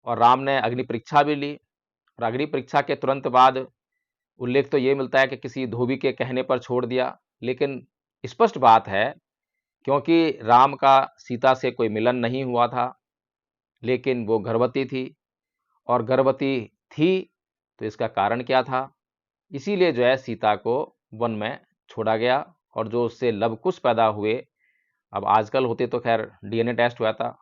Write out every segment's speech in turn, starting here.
और राम ने अग्नि परीक्षा भी ली। और अग्नि परीक्षा के तुरंत बाद उल्लेख तो ये मिलता है कि किसी धोबी के कहने पर छोड़ दिया, लेकिन स्पष्ट बात है क्योंकि राम का सीता से कोई मिलन नहीं हुआ था, लेकिन वो गर्भवती थी, और गर्भवती थी तो इसका कारण क्या था? इसीलिए जो है सीता को वन में छोड़ा गया, और जो उससे लवकुश पैदा हुए, अब आजकल होते तो खैर डीएनए टेस्ट हुआ था,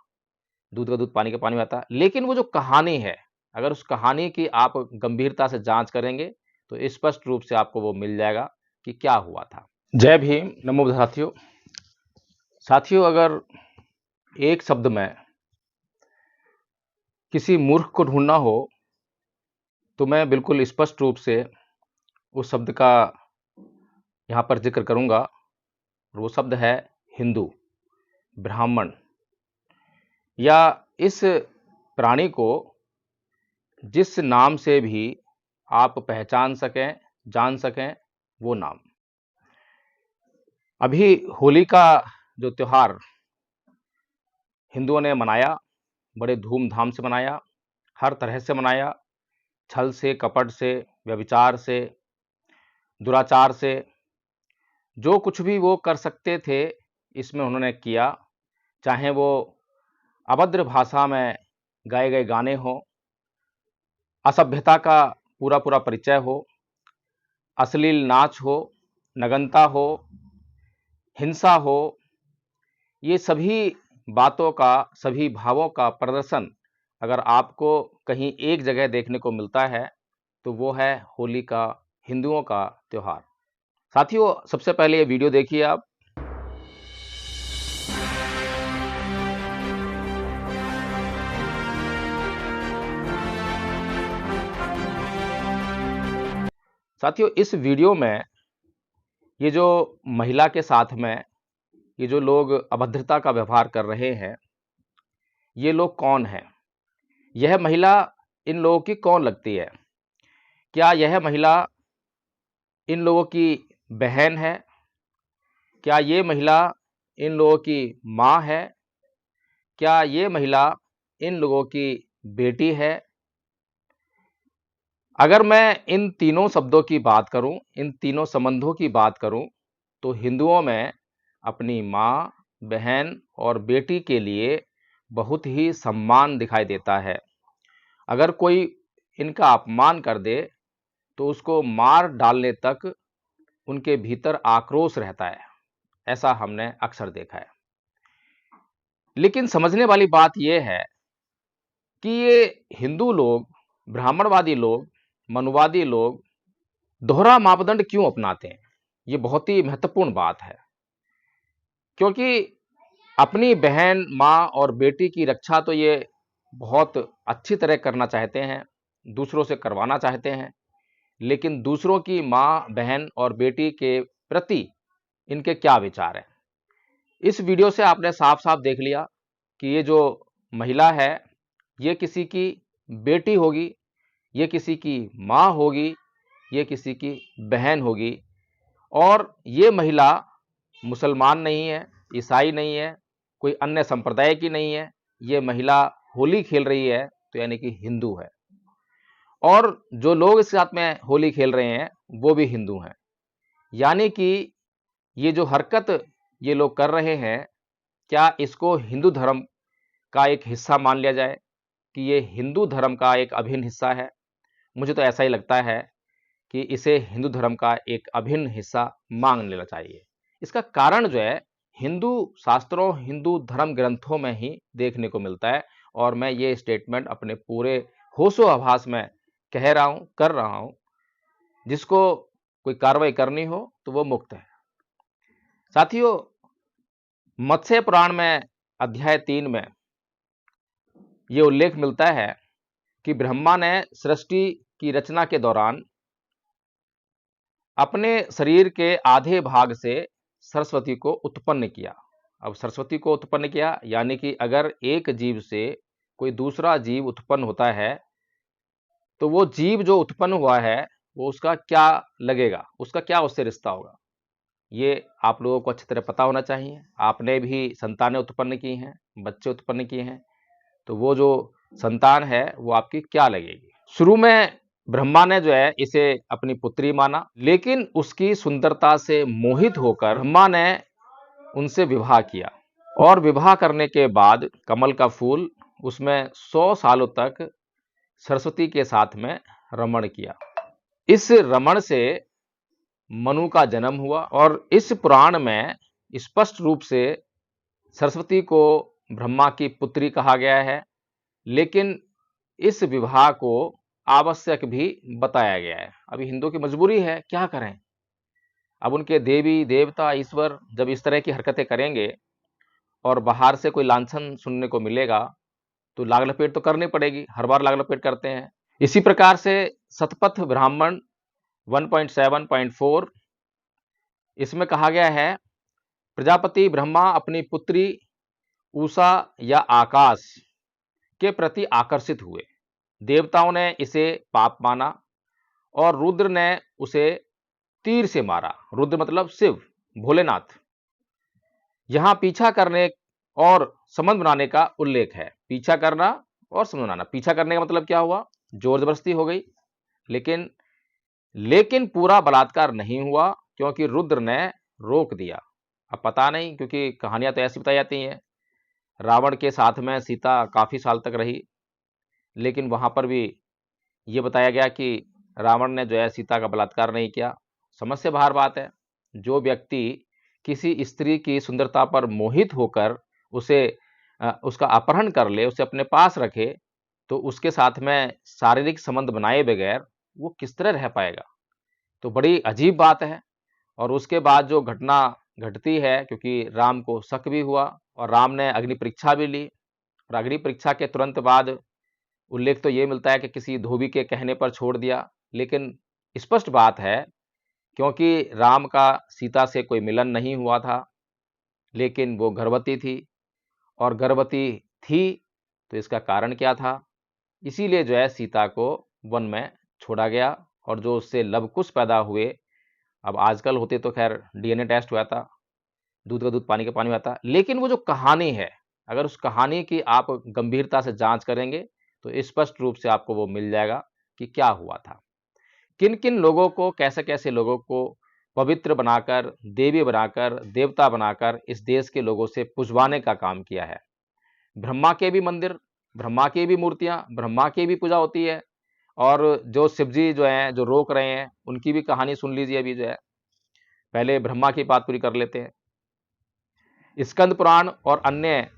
दूध का दूध पानी का पानी हुआ था, लेकिन वो जो कहानी है, अगर उस कहानी की आप गंभीरता से जांच करेंगे तो स्पष्ट रूप से आपको वो मिल जाएगा कि क्या हुआ था। जय भीम, नमो साथियों। साथियों, अगर एक शब्द में किसी मूर्ख को ढूंढना हो तो मैं बिल्कुल स्पष्ट रूप से उस शब्द का यहाँ पर जिक्र करूँगा, और वो शब्द है हिंदू, ब्राह्मण, या इस प्राणी को जिस नाम से भी आप पहचान सकें, जान सकें, वो नाम। अभी होली का जो त्योहार हिंदुओं ने मनाया, बड़े धूमधाम से मनाया, हर तरह से मनाया, छल से, कपट से, व्यभिचार से, दुराचार से, जो कुछ भी वो कर सकते थे इसमें उन्होंने किया। चाहे वो अभद्र भाषा में गाए गए गाने हो, असभ्यता का पूरा पूरा परिचय हो, अश्लील नाच हो, नग्नता हो, हिंसा हो, ये सभी बातों का, सभी भावों का प्रदर्शन अगर आपको कहीं एक जगह देखने को मिलता है तो वो है होली का, हिंदुओं का त्योहार। साथियों, सबसे पहले ये वीडियो देखिए आप। साथियों, इस वीडियो में ये जो महिला के साथ में ये जो लोग अभद्रता का व्यवहार कर रहे हैं, ये लोग कौन हैं? यह महिला इन लोगों की कौन लगती है? क्या यह महिला इन लोगों की बहन है? क्या ये महिला इन लोगों की माँ है? क्या ये महिला इन लोगों की बेटी है? अगर मैं इन तीनों शब्दों की बात करूं, इन तीनों संबंधों की बात करूं, तो हिंदुओं में अपनी माँ, बहन और बेटी के लिए बहुत ही सम्मान दिखाई देता है। अगर कोई इनका अपमान कर दे तो उसको मार डालने तक उनके भीतर आक्रोश रहता है। ऐसा हमने अक्सर देखा है। लेकिन समझने वाली बात यह है कि ये हिंदू लोग, ब्राह्मणवादी लोग, मनुवादी लोग दोहरा मापदंड क्यों अपनाते हैं? ये बहुत ही महत्वपूर्ण बात है, क्योंकि अपनी बहन, माँ और बेटी की रक्षा तो ये बहुत अच्छी तरह करना चाहते हैं, दूसरों से करवाना चाहते हैं, लेकिन दूसरों की माँ, बहन और बेटी के प्रति इनके क्या विचार हैं? इस वीडियो से आपने साफ-साफ देख लिया कि ये जो महिला है, ये किसी की बेटी होगी, ये किसी की माँ होगी, ये किसी की बहन होगी, और ये महिला मुसलमान नहीं है, ईसाई नहीं है, कोई अन्य संप्रदाय की नहीं है। ये महिला होली खेल रही है तो यानी कि हिंदू है, और जो लोग इस साथ में होली खेल रहे हैं वो भी हिंदू हैं। यानी कि ये जो हरकत ये लोग कर रहे हैं, क्या इसको हिंदू धर्म का एक हिस्सा मान लिया जाए कि ये हिंदू धर्म का एक अभिन्न हिस्सा है? मुझे तो ऐसा ही लगता है कि इसे हिंदू धर्म का एक अभिन्न हिस्सा मान लेना चाहिए। इसका कारण जो है हिंदू शास्त्रों, हिंदू धर्म ग्रंथों में ही देखने को मिलता है, और मैं ये स्टेटमेंट अपने पूरे होशो हवास में कह रहा हूं, कर रहा हूं। जिसको कोई कार्रवाई करनी हो तो वो मुक्त है। साथियों, मत्स्य पुराण में अध्याय 3 में ये उल्लेख मिलता है कि ब्रह्मा ने सृष्टि की रचना के दौरान अपने शरीर के आधे भाग से सरस्वती को उत्पन्न किया। अब सरस्वती को उत्पन्न किया यानी कि अगर एक जीव से कोई दूसरा जीव उत्पन्न होता है तो वो जीव जो उत्पन्न हुआ है वो उसका क्या लगेगा, उसका क्या उससे रिश्ता होगा, ये आप लोगों को अच्छी तरह पता होना चाहिए। आपने भी संतानें उत्पन्न की हैं, बच्चे उत्पन्न किए हैं, तो वो जो संतान है वो आपकी क्या लगेगी। शुरू में ब्रह्मा ने जो है इसे अपनी पुत्री माना, लेकिन उसकी सुंदरता से मोहित होकर ब्रह्मा ने उनसे विवाह किया और विवाह करने के बाद कमल का फूल उसमें 100 सालों तक सरस्वती के साथ में रमण किया। इस रमण से मनु का जन्म हुआ और इस पुराण में स्पष्ट रूप से सरस्वती को ब्रह्मा की पुत्री कहा गया है, लेकिन इस विवाह को आवश्यक भी बताया गया है। अभी हिंदू की मजबूरी है, क्या करें। अब उनके देवी देवता ईश्वर जब इस तरह की हरकतें करेंगे और बाहर से कोई लांछन सुनने को मिलेगा तो लाग लपेट तो करनी पड़ेगी, हर बार लाग लपेट करते हैं। इसी प्रकार से शतपथ ब्राह्मण 1.7.4 इसमें कहा गया है, प्रजापति ब्रह्मा अपनी पुत्री उषा या आकाश के प्रति आकर्षित हुए। देवताओं ने इसे पाप माना और रुद्र ने उसे तीर से मारा। रुद्र मतलब शिव, भोलेनाथ। यहां पीछा करने और संबंध बनाने का उल्लेख है। पीछा करना और संबंध बनाना। पीछा करने का मतलब क्या हुआ, जोर जबरदस्ती हो गई, लेकिन पूरा बलात्कार नहीं हुआ क्योंकि रुद्र ने रोक दिया। अब पता नहीं, क्योंकि कहानियां तो ऐसी बताई जाती हैं। रावण के साथ में सीता काफी साल तक रही, लेकिन वहां पर भी ये बताया गया कि रावण ने जो है सीता का बलात्कार नहीं किया। समझ से बाहर बात है। जो व्यक्ति किसी स्त्री की सुंदरता पर मोहित होकर उसका अपहरण कर ले, उसे अपने पास रखे, तो उसके साथ में शारीरिक संबंध बनाए बगैर वो किस तरह रह पाएगा। तो बड़ी अजीब बात है। और उसके बाद जो घटना घटती है, क्योंकि राम को शक भी हुआ और राम ने अग्नि परीक्षा भी ली, और अग्नि परीक्षा के तुरंत बाद उल्लेख तो ये मिलता है कि किसी धोबी के कहने पर छोड़ दिया, लेकिन स्पष्ट बात है क्योंकि राम का सीता से कोई मिलन नहीं हुआ था, लेकिन वो गर्भवती थी, और गर्भवती थी तो इसका कारण क्या था। इसीलिए जो है सीता को वन में छोड़ा गया, और जो उससे लवकुश पैदा हुए, अब आजकल होते तो खैर डीएनए टेस्ट हुआ था, दूध का दूध पानी का पानी हुआ था, लेकिन वो जो कहानी है, अगर उस कहानी की आप गंभीरता से जांच करेंगे तो स्पष्ट रूप से आपको वो मिल जाएगा कि क्या हुआ था। किन किन लोगों को, कैसे कैसे लोगों को पवित्र बनाकर, देवी बनाकर, देवता बनाकर इस देश के लोगों से पुजवाने का काम किया है। ब्रह्मा के भी मंदिर, ब्रह्मा की भी मूर्तियां, ब्रह्मा की भी पूजा होती है, और जो शिव जी जो हैं, जो रोक रहे हैं, उनकी भी कहानी सुन लीजिए। अभी जो है, पहले ब्रह्मा की बात पूरी कर लेते हैं। स्कंद पुराण और अन्य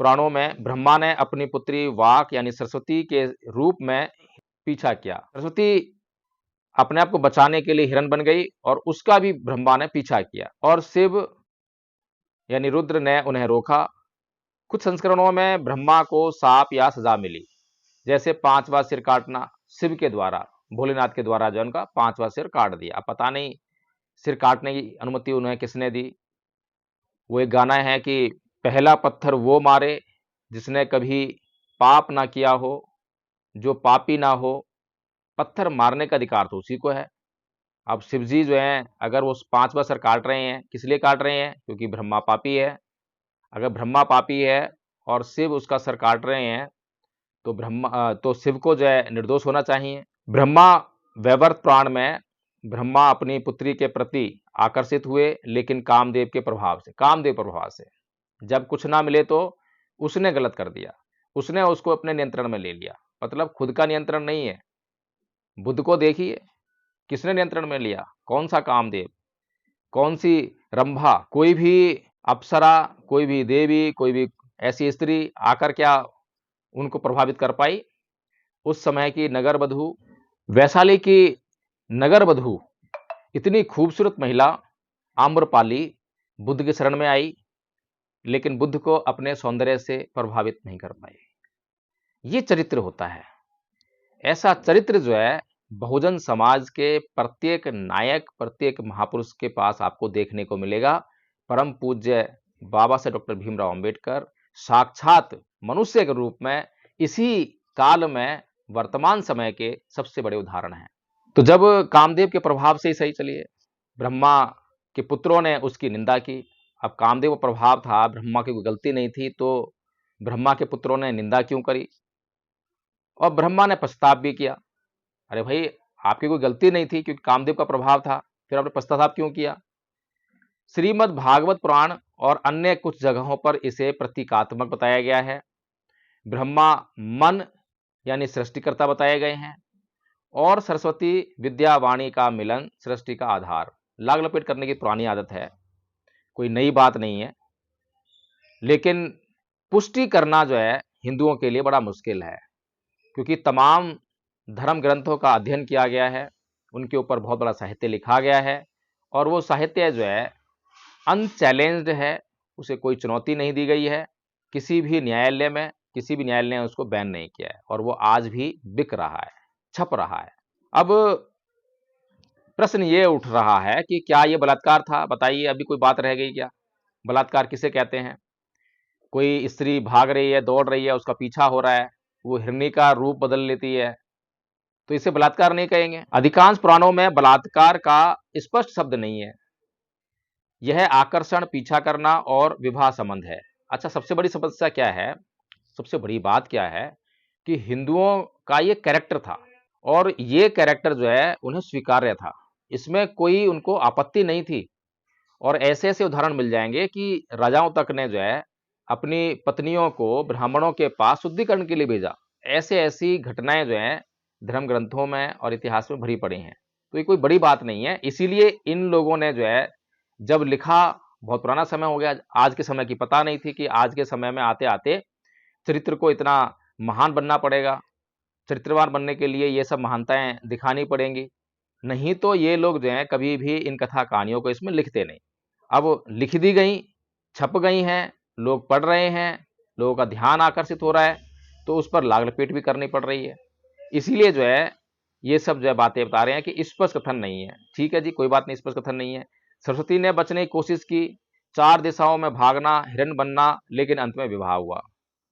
पुराणों में ब्रह्मा ने अपनी पुत्री वाक यानी सरस्वती के रूप में पीछा किया। सरस्वती अपने आप को बचाने के लिए हिरण बन गई और उसका भी ब्रह्मा ने पीछा किया, और शिव यानी रुद्र ने उन्हें रोका। कुछ संस्करणों में ब्रह्मा को शाप या सजा मिली, जैसे 5वां सिर काटना। शिव के द्वारा, भोलेनाथ के द्वारा जो उनका 5वां सिर काट दिया। अब पता नहीं सिर काटने की अनुमति उन्हें किसने दी। वो एक गाना है कि पहला पत्थर वो मारे जिसने कभी पाप ना किया हो, जो पापी ना हो, पत्थर मारने का अधिकार तो उसी को है। अब शिव जी जो हैं, अगर वो 5वां सर काट रहे हैं, किस लिए काट रहे हैं, क्योंकि ब्रह्मा पापी है। अगर ब्रह्मा पापी है और शिव उसका सर काट रहे हैं, तो शिव को जो है निर्दोष होना चाहिए। ब्रह्मा वैवर्त पुराण में ब्रह्मा अपनी पुत्री के प्रति आकर्षित हुए, लेकिन कामदेव के प्रभाव से जब कुछ ना मिले तो उसने गलत कर दिया, उसने उसको अपने नियंत्रण में ले लिया। मतलब खुद का नियंत्रण नहीं है। बुद्ध को देखिए, किसने नियंत्रण में लिया, कौन सा कामदेव, कौन सी रंभा, कोई भी अप्सरा, कोई भी देवी, कोई भी ऐसी स्त्री आकर क्या उनको प्रभावित कर पाई। उस समय की नगर वधू, वैशाली की नगर वधू, इतनी खूबसूरत महिला आम्रपाली बुद्ध की शरण में आई, लेकिन बुद्ध को अपने सौंदर्य से प्रभावित नहीं कर पाई। ये चरित्र होता है। ऐसा चरित्र जो है बहुजन समाज के प्रत्येक नायक, प्रत्येक महापुरुष के पास आपको देखने को मिलेगा। परम पूज्य बाबा साहेब डॉक्टर भीमराव अंबेडकर साक्षात मनुष्य के रूप में इसी काल में वर्तमान समय के सबसे बड़े उदाहरण हैं। तो जब कामदेव के प्रभाव से ही सही, चलिए, ब्रह्मा के पुत्रों ने उसकी निंदा की। अब कामदेव का प्रभाव था, ब्रह्मा की कोई गलती नहीं थी, तो ब्रह्मा के पुत्रों ने निंदा क्यों करी। और ब्रह्मा ने पश्चाताप भी किया। अरे भाई, आपकी कोई गलती नहीं थी, क्योंकि कामदेव का प्रभाव था, फिर आपने पश्चाताप क्यों किया? श्रीमद् भागवत पुराण और अन्य कुछ जगहों पर इसे प्रतीकात्मक बताया गया है। ब्रह्मा मन यानी सृष्टिकर्ता बताए गए हैं, और सरस्वती विद्या वाणी का मिलन सृष्टि का आधार। लाग लपेट करने की पुरानी आदत है, कोई नई बात नहीं है, लेकिन पुष्टि करना जो है हिंदुओं के लिए बड़ा मुश्किल है, क्योंकि तमाम धर्म ग्रंथों का अध्ययन किया गया है, उनके ऊपर बहुत बड़ा साहित्य लिखा गया है, और वो साहित्य जो है अनचैलेंज्ड है, उसे कोई चुनौती नहीं दी गई है किसी भी न्यायालय में, किसी भी न्यायालय ने उसको बैन नहीं किया है, और वो आज भी बिक रहा है, छप रहा है। अब प्रश्न ये उठ रहा है कि क्या ये बलात्कार था? बताइए, अभी कोई बात रह गई क्या? बलात्कार किसे कहते हैं? कोई स्त्री भाग रही है, दौड़ रही है, उसका पीछा हो रहा है, वो हिरनी का रूप बदल लेती है, तो इसे बलात्कार नहीं कहेंगे। अधिकांश पुराणों में बलात्कार का स्पष्ट शब्द नहीं है, यह आकर्षण, पीछा करना और विवाह संबंध है। अच्छा, सबसे बड़ी समस्या क्या है, सबसे बड़ी बात क्या है कि हिंदुओं का ये कैरेक्टर था, और ये कैरेक्टर जो है उन्हें स्वीकार्य था, इसमें कोई उनको आपत्ति नहीं थी। और ऐसे ऐसे उदाहरण मिल जाएंगे कि राजाओं तक ने जो है अपनी पत्नियों को ब्राह्मणों के पास शुद्धिकरण के लिए भेजा। ऐसे ऐसी घटनाएं जो हैं धर्म ग्रंथों में और इतिहास में भरी पड़ी हैं, तो ये कोई बड़ी बात नहीं है। इसीलिए इन लोगों ने जो है जब लिखा, बहुत पुराना समय हो गया, आज के समय की पता नहीं थी कि आज के समय में आते आते चरित्र को इतना महान बनना पड़ेगा, चरित्रवान बनने के लिए ये सब महानताएं दिखानी पड़ेंगी, नहीं तो ये लोग जो हैं कभी भी इन कथा कहानियों को इसमें लिखते नहीं। अब लिख दी गई, छप गई हैं, लोग पढ़ रहे हैं, लोगों का ध्यान आकर्षित हो रहा है, तो उस पर लाग लपेट भी करनी पड़ रही है। इसीलिए जो है ये सब जो है बातें बता रहे हैं कि स्पष्ट कथन नहीं है। ठीक है जी, कोई बात नहीं, स्पष्ट कथन नहीं है। सरस्वती ने बचने की कोशिश की, 4 दिशाओं में भागना, हिरण बनना, लेकिन अंत में विवाह हुआ।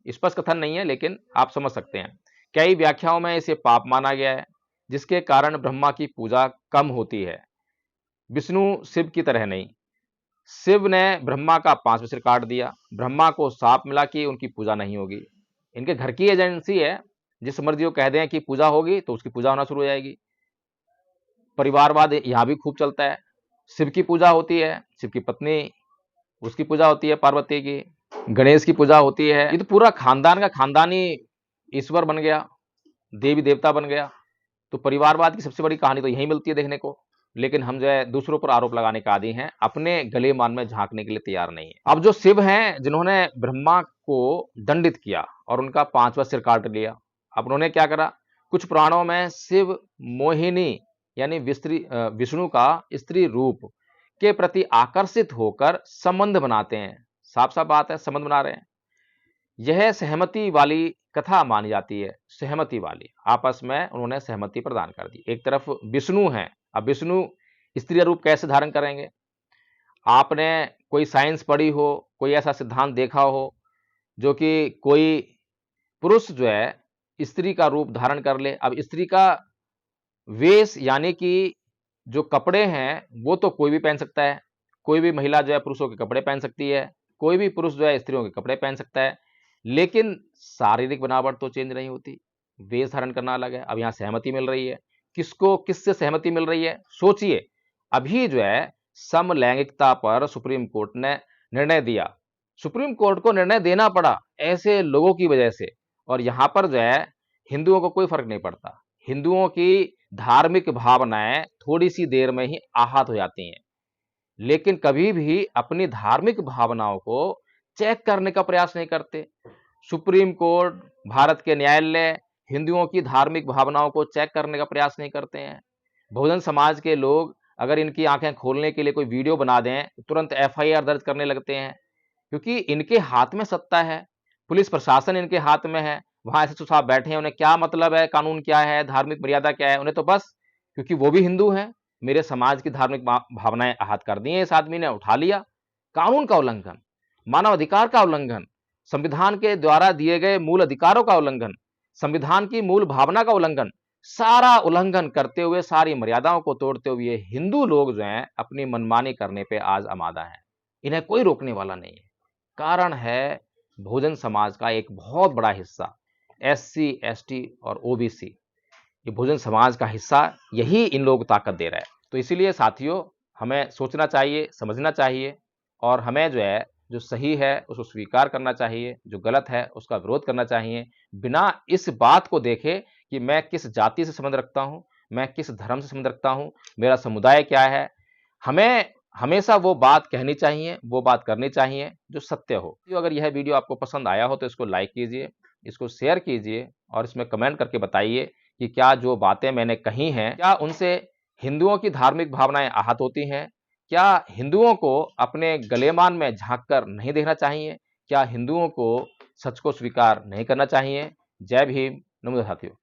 स्पष्ट कथन नहीं है, लेकिन आप समझ सकते हैं। कई व्याख्याओं में इसे पाप माना गया है, जिसके कारण ब्रह्मा की पूजा कम होती है। विष्णु शिव की तरह नहीं। शिव ने ब्रह्मा का 5वां सिर काट दिया, ब्रह्मा को शाप मिला कि उनकी पूजा नहीं होगी। इनके घर की एजेंसी है, जिस मर्जी को कह दें कि पूजा होगी तो उसकी पूजा होना शुरू हो जाएगी। परिवारवाद यहाँ भी खूब चलता है। शिव की पूजा होती है, शिव की पत्नी, उसकी पूजा होती है पार्वती की, गणेश की पूजा होती है। ये तो पूरा खानदान का खानदानी ईश्वर बन गया, देवी देवता बन गया। तो परिवारवाद की सबसे बड़ी कहानी तो यही मिलती है देखने को। लेकिन हम जो है दूसरों पर आरोप लगाने का आदी हैं, अपने गले मान में झांकने के लिए तैयार नहीं है। अब जो शिव हैं, जिन्होंने ब्रह्मा को दंडित किया और उनका 5वां सिर काट लिया, अब उन्होंने क्या करा? कुछ पुराणों में शिव मोहिनी यानी विष्णु का स्त्री रूप के प्रति आकर्षित होकर संबंध बनाते हैं। साफ साफ बात है, संबंध बना रहे हैं। यह सहमति वाली कथा मानी जाती है, सहमति वाली, आपस में उन्होंने सहमति प्रदान कर दी। एक तरफ विष्णु है, अब विष्णु स्त्री रूप कैसे धारण करेंगे? आपने कोई साइंस पढ़ी हो, कोई ऐसा सिद्धांत देखा हो जो कि कोई पुरुष जो है स्त्री का रूप धारण कर ले? अब स्त्री का वेश यानी कि जो कपड़े हैं वो तो कोई भी पहन सकता है, कोई भी महिला जो है पुरुषों के कपड़े पहन सकती है, कोई भी पुरुष जो है स्त्रियों के कपड़े पहन सकता है, लेकिन शारीरिक बनावट तो चेंज नहीं होती, वेश धारण करना अलग है। अब यहाँ सहमति मिल रही है, किसको किससे सहमति मिल रही है? सोचिए, अभी जो है समलैंगिकता पर सुप्रीम कोर्ट ने निर्णय दिया, सुप्रीम कोर्ट को निर्णय देना पड़ा ऐसे लोगों की वजह से, और यहाँ पर जो है हिंदुओं को कोई फर्क नहीं पड़ता। हिंदुओं की धार्मिक भावनाएं थोड़ी सी देर में ही आहत हो जाती हैं, लेकिन कभी भी अपनी धार्मिक भावनाओं को चेक करने का प्रयास नहीं करते। सुप्रीम कोर्ट, भारत के न्यायालय हिंदुओं की धार्मिक भावनाओं को चेक करने का प्रयास नहीं करते हैं। बहुजन समाज के लोग अगर इनकी आंखें खोलने के लिए कोई वीडियो बना दें तो तुरंत एफआईआर दर्ज करने लगते हैं, क्योंकि इनके हाथ में सत्ता है, पुलिस प्रशासन इनके हाथ में है। वहां एसएसओ साहब बैठे हैं, उन्हें क्या मतलब है कानून क्या है, धार्मिक मर्यादा क्या है? उन्हें तो बस, क्योंकि वो भी हिंदू हैं, मेरे समाज की धार्मिक भावनाएं आहत कर दी हैं, इस आदमी ने उठा लिया। कानून का उल्लंघन, मानव अधिकार का उल्लंघन, संविधान के द्वारा दिए गए मूल अधिकारों का उल्लंघन, संविधान की मूल भावना का उल्लंघन, सारा उल्लंघन करते हुए, सारी मर्यादाओं को तोड़ते हुए हिंदू लोग जो हैं अपनी मनमानी करने पे आज आमादा हैं। इन्हें कोई रोकने वाला नहीं है। कारण है बहुजन समाज का एक बहुत बड़ा हिस्सा SC, ST और OBC, ये बहुजन समाज का हिस्सा, यही इन लोगों को ताकत दे रहा है। तो इसीलिए साथियों, हमें सोचना चाहिए, समझना चाहिए और हमें जो है, जो सही है उसको स्वीकार करना चाहिए, जो गलत है उसका विरोध करना चाहिए, बिना इस बात को देखे कि मैं किस जाति से संबंध रखता हूं, मैं किस धर्म से संबंध रखता हूं, मेरा समुदाय क्या है। हमें हमेशा वो बात कहनी चाहिए, वो बात करनी चाहिए जो सत्य हो। तो अगर यह वीडियो आपको पसंद आया हो तो इसको लाइक कीजिए, इसको शेयर कीजिए और इसमें कमेंट करके बताइए कि क्या जो बातें मैंने कही हैं, क्या उनसे हिंदुओं की धार्मिक भावनाएं आहत होती हैं? क्या हिंदुओं को अपने गलेमान में झांक कर नहीं देखना चाहिए? क्या हिंदुओं को सच को स्वीकार नहीं करना चाहिए? जय भीम, नमो साथियों।